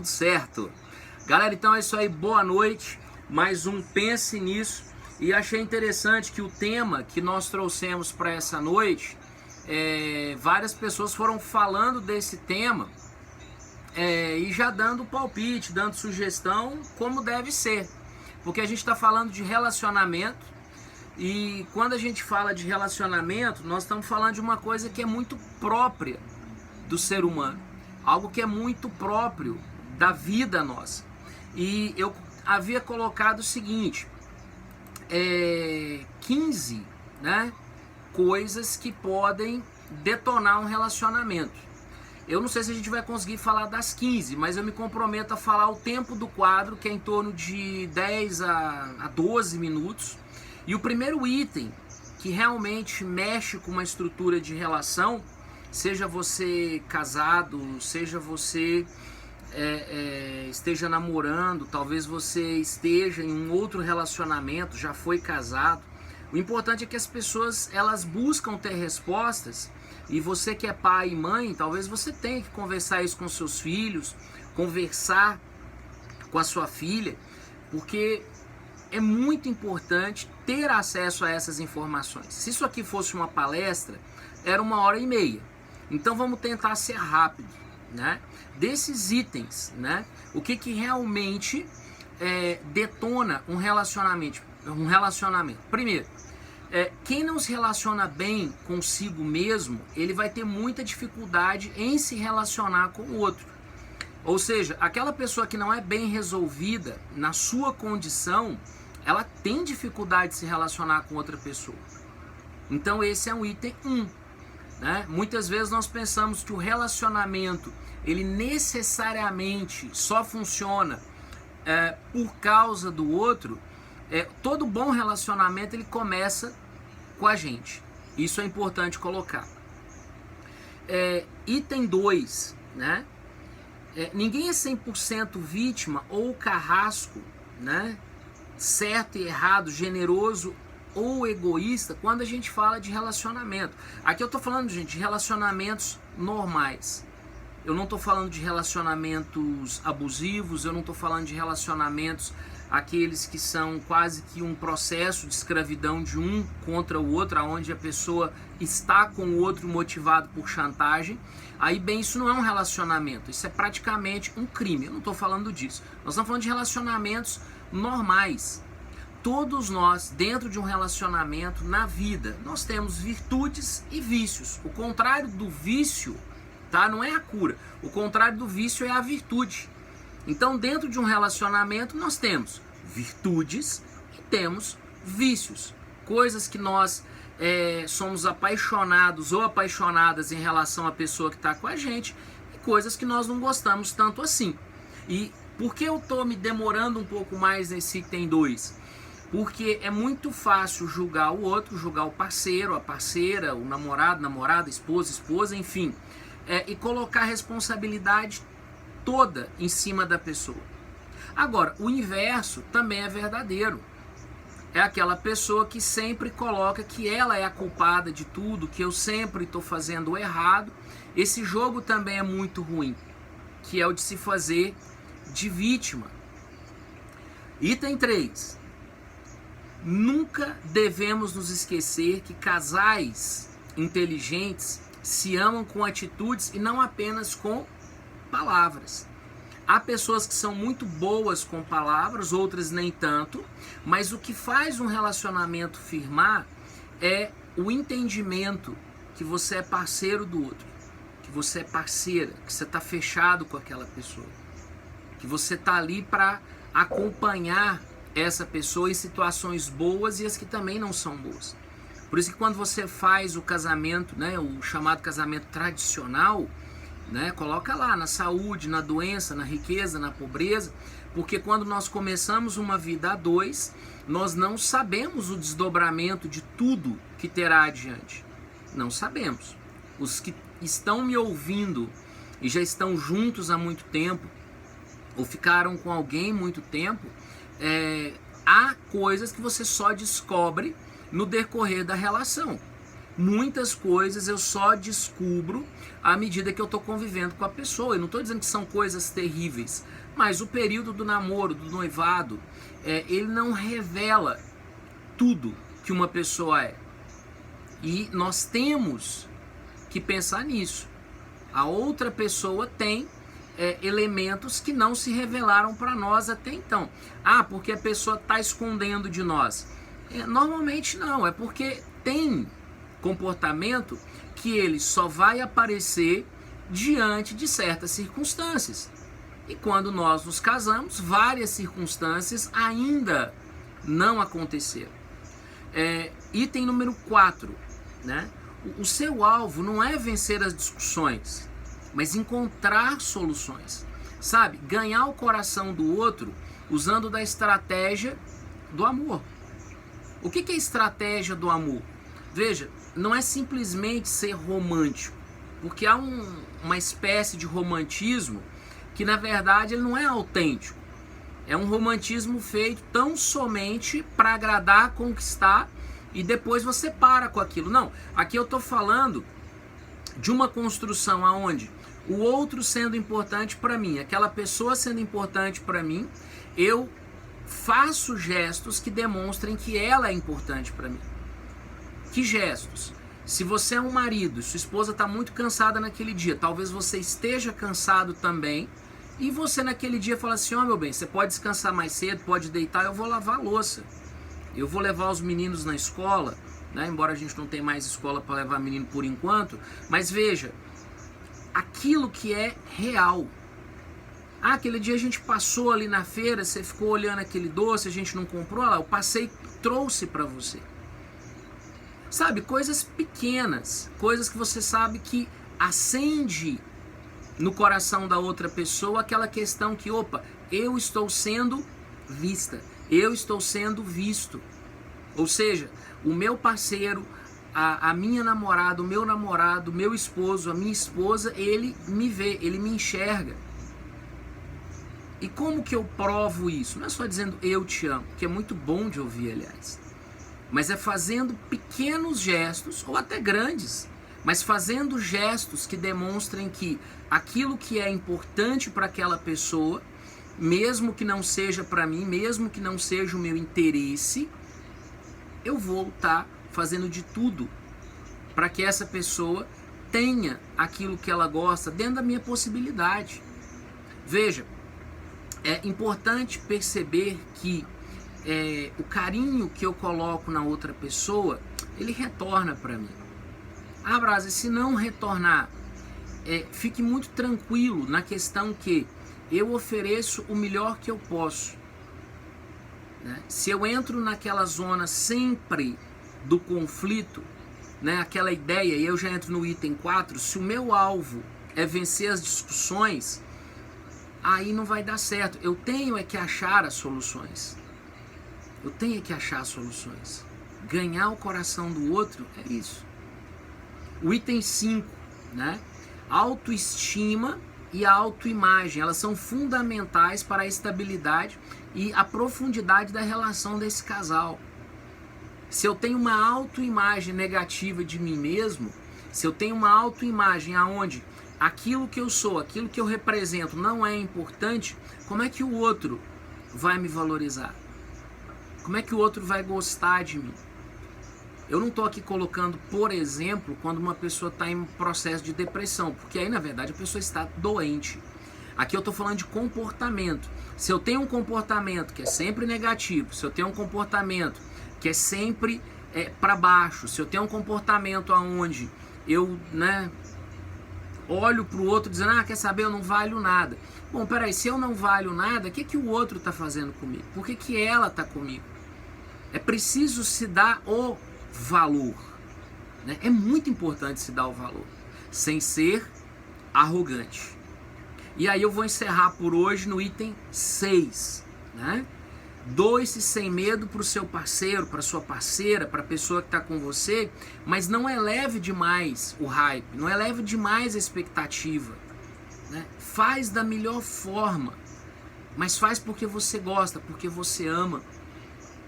Tudo certo. Galera, então é isso aí, boa noite. Mais um Pense Nisso. E achei interessante que o tema que nós trouxemos para essa noite, várias pessoas foram falando desse tema e já dando palpite, dando sugestão como deve ser. Porque a gente está falando de relacionamento e quando a gente fala de relacionamento, nós estamos falando de uma coisa que é muito própria do ser humano. Algo que é muito próprio da vida nossa. E eu havia colocado o seguinte, 15, né, coisas que podem detonar um relacionamento. Eu não sei se a gente vai conseguir falar das 15, mas eu me comprometo a falar o tempo do quadro, que é em torno de 10 a 12 minutos. E o primeiro item que realmente mexe com uma estrutura de relação, seja você casado, seja você esteja namorando, talvez você esteja em um outro relacionamento, já foi casado. O importante é que as pessoas elas buscam ter respostas, e você que é pai e mãe, talvez você tenha que conversar isso com seus filhos, conversar com a sua filha, porque é muito importante ter acesso a essas informações. Se isso aqui fosse uma palestra, era 1h30. Então vamos tentar ser rápido, né? Desses itens, né? O que realmente detona um relacionamento? Primeiro, quem não se relaciona bem consigo mesmo, ele vai ter muita dificuldade em se relacionar com o outro. Ou seja, aquela pessoa que não é bem resolvida na sua condição, ela tem dificuldade de se relacionar com outra pessoa. Então esse é um item 1. Né? Muitas vezes nós pensamos que o relacionamento ele necessariamente só funciona por causa do outro. Todo bom relacionamento ele começa com a gente. Isso é importante colocar. Item 2, né? Ninguém é 100% vítima ou carrasco, né? Certo e errado, generoso ou egoísta quando a gente fala de relacionamento. Aqui eu tô falando, gente, de relacionamentos normais. Eu não tô falando de relacionamentos abusivos, eu não tô falando de relacionamentos aqueles que são quase que um processo de escravidão de um contra o outro, onde a pessoa está com o outro motivado por chantagem. Aí, bem, isso não é um relacionamento, isso é praticamente um crime. Eu não tô falando disso. Nós estamos falando de relacionamentos normais. Todos nós, dentro de um relacionamento, na vida, nós temos virtudes e vícios. O contrário do vício, tá? Não é a cura. O contrário do vício é a virtude. Então, dentro de um relacionamento, nós temos virtudes e temos vícios. Coisas que nós somos apaixonados ou apaixonadas em relação à pessoa que está com a gente, e coisas que nós não gostamos tanto assim. E por que eu estou me demorando um pouco mais nesse item 2? Porque é muito fácil julgar o outro, julgar o parceiro, a parceira, o namorado, namorada, esposa, enfim. E colocar a responsabilidade toda em cima da pessoa. Agora, o inverso também é verdadeiro. É aquela pessoa que sempre coloca que ela é a culpada de tudo, que eu sempre estou fazendo errado. Esse jogo também é muito ruim, que é o de se fazer de vítima. Item 3. Nunca devemos nos esquecer que casais inteligentes se amam com atitudes e não apenas com palavras. Há pessoas que são muito boas com palavras, outras nem tanto, mas o que faz um relacionamento firmar é o entendimento que você é parceiro do outro, que você é parceira, que você está fechado com aquela pessoa, que você está ali para acompanhar essa pessoa em situações boas e as que também não são boas. Por isso que quando você faz o casamento, né, o chamado casamento tradicional, né, coloca lá na saúde, na doença, na riqueza, na pobreza, porque quando nós começamos uma vida a dois, nós não sabemos o desdobramento de tudo que terá adiante. Não sabemos. Os que estão me ouvindo e já estão juntos há muito tempo, ou ficaram com alguém muito tempo, há coisas que você só descobre no decorrer da relação. muitas coisas eu só descubro à medida que eu estou convivendo com a pessoa. Eu não estou dizendo que são coisas terríveis, mas o período do namoro, do noivado, ele não revela tudo que uma pessoa é. E nós temos que pensar nisso. A outra pessoa tem elementos que não se revelaram para nós até então. Ah, porque a pessoa está escondendo de nós. Normalmente não, é porque tem comportamento que ele só vai aparecer diante de certas circunstâncias. E quando nós nos casamos, várias circunstâncias ainda não aconteceram. Item número 4, né? O seu alvo não é vencer as discussões, mas encontrar soluções. Sabe? Ganhar o coração do outro usando da estratégia do amor. O que é a estratégia do amor? Veja, não é simplesmente ser romântico, porque há uma espécie de romantismo que na verdade ele não é autêntico. É um romantismo feito tão somente para agradar, conquistar e depois você para com aquilo. Não, aqui eu estou falando de uma construção aonde o outro sendo importante para mim, aquela pessoa sendo importante para mim, eu faço gestos que demonstrem que ela é importante para mim. Que gestos? Se você é um marido, sua esposa está muito cansada naquele dia, talvez você esteja cansado também, e você naquele dia fala assim, ó meu bem, você pode descansar mais cedo, pode deitar, eu vou lavar a louça. Eu vou levar os meninos na escola, né? Embora a gente não tenha mais escola para levar menino por enquanto, mas veja, aquilo que é real. Ah, aquele dia a gente passou ali na feira, você ficou olhando aquele doce, a gente não comprou, olha lá, eu passei, trouxe para você. Sabe, coisas pequenas, coisas que você sabe que acende no coração da outra pessoa aquela questão que, opa, eu estou sendo vista, eu estou sendo visto. Ou seja, o meu parceiro, a minha namorada, o meu namorado, o meu esposo, a minha esposa, ele me vê, ele me enxerga. E como que eu provo isso? Não é só dizendo eu te amo, que é muito bom de ouvir, aliás. Mas é fazendo pequenos gestos, ou até grandes, mas fazendo gestos que demonstrem que aquilo que é importante para aquela pessoa, mesmo que não seja para mim, mesmo que não seja o meu interesse, eu vou estar fazendo de tudo para que essa pessoa tenha aquilo que ela gosta dentro da minha possibilidade. Veja, é importante perceber que o carinho que eu coloco na outra pessoa, ele retorna para mim. Ah, Brasa, se não retornar, fique muito tranquilo na questão que eu ofereço o melhor que eu posso. Né? Se eu entro naquela zona sempre do conflito, né, aquela ideia, e eu já entro no item 4, se o meu alvo é vencer as discussões, aí não vai dar certo. Eu tenho que achar as soluções. Eu tenho que achar soluções. Ganhar o coração do outro é isso. O item 5, né? Autoestima e a autoimagem, elas são fundamentais para a estabilidade e a profundidade da relação desse casal. Se eu tenho uma autoimagem negativa de mim mesmo, se eu tenho uma autoimagem aonde aquilo que eu sou, aquilo que eu represento não é importante, como é que o outro vai me valorizar? Como é que o outro vai gostar de mim? Eu não estou aqui colocando, por exemplo, quando uma pessoa está em processo de depressão, porque aí, na verdade, a pessoa está doente. Aqui eu estou falando de comportamento. Se eu tenho um comportamento que é sempre negativo, se eu tenho um comportamento que é sempre para baixo, se eu tenho um comportamento onde eu, olho para o outro dizendo, quer saber, eu não valho nada. Bom, peraí, se eu não valho nada, o que o outro está fazendo comigo? Por que ela está comigo? É preciso se dar o valor. Né? É muito importante se dar o valor, sem ser arrogante. E aí eu vou encerrar por hoje no item 6. Né? Doe-se sem medo para o seu parceiro, para a sua parceira, para a pessoa que está com você, mas não eleve demais o hype, não eleve demais a expectativa. Né? Faz da melhor forma, mas faz porque você gosta, porque você ama.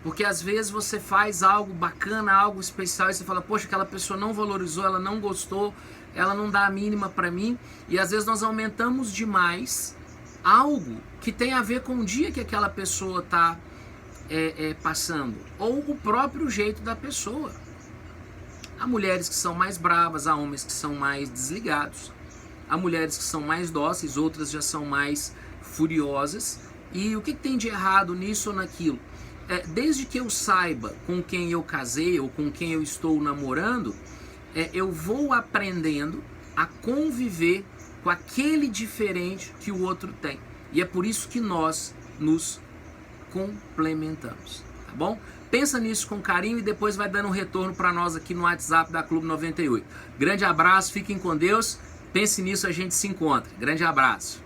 Porque às vezes você faz algo bacana, algo especial e você fala, poxa, aquela pessoa não valorizou, ela não gostou, ela não dá a mínima para mim. E às vezes nós aumentamos demais algo que tem a ver com o dia que aquela pessoa está passando. Ou o próprio jeito da pessoa. Há mulheres que são mais bravas, há homens que são mais desligados. Há mulheres que são mais dóceis, outras já são mais furiosas. E o que tem de errado nisso ou naquilo? Desde que eu saiba com quem eu casei ou com quem eu estou namorando, eu vou aprendendo a conviver com aquele diferente que o outro tem. E é por isso que nós nos complementamos, tá bom? Pensa nisso com carinho e depois vai dando um retorno para nós aqui no WhatsApp da Clube 98. Grande abraço, fiquem com Deus, pense nisso, a gente se encontra. Grande abraço.